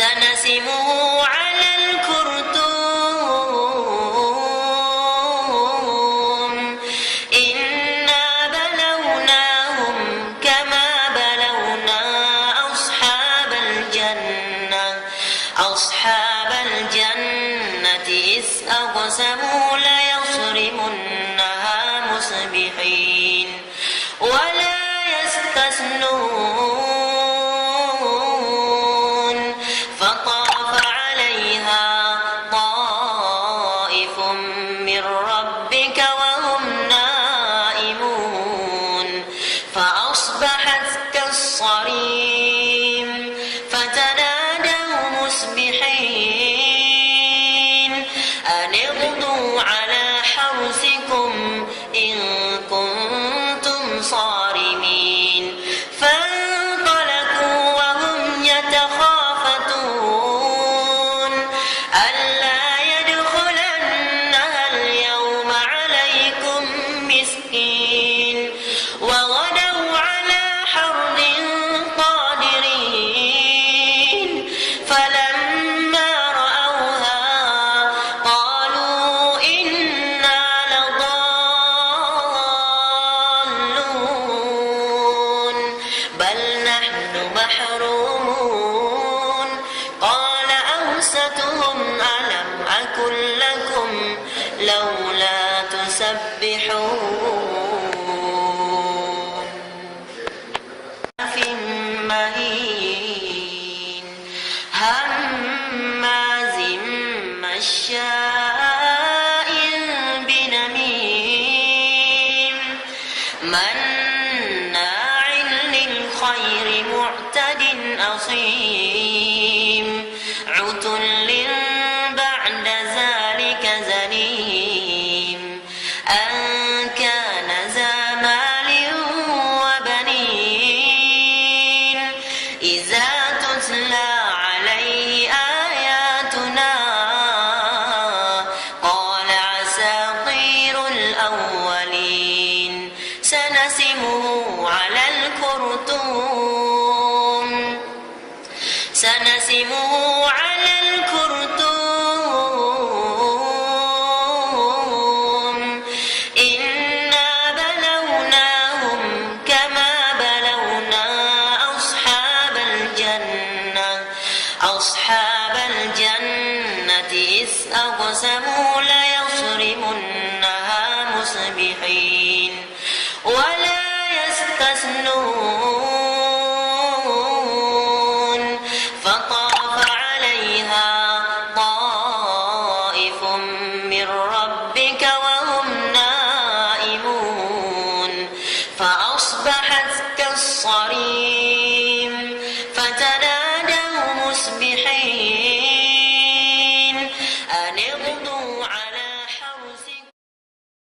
سنسمه على الخرطوم إنا بلوناهم كما بلونا أصحاب الجنة إذ أقسموا ليصرمنها مصبحين ولا يستثنون فطاف عليها طائف من ربك وهم نائمون فأصبحت كالصريم فتنادوا مصبحين أن اغدوا على حرثكم إن كنتم صارمين فانطلقوا وهم يتخافتون ألا يدخلنها اليوم عليكم مسكين وغدوا على حرد قادرين فلما رأوها قالوا إنا لضالون بل نحن محرومون قال أوسطهم ألم أقل لكم لولا تسبحون مهين هماز مشاء بنميم مناع للخير معتد أثيم عتل بعد ذلك زنيم أن كان ذا مال وبنين إذا تتلى عليه آياتنا قال أساطير الأولين سنسمه على الخرطوم إنا بلوناهم كما بلونا أصحاب الجنة إذ أقسموا ليصرمنها مصبحين ولا يستثنون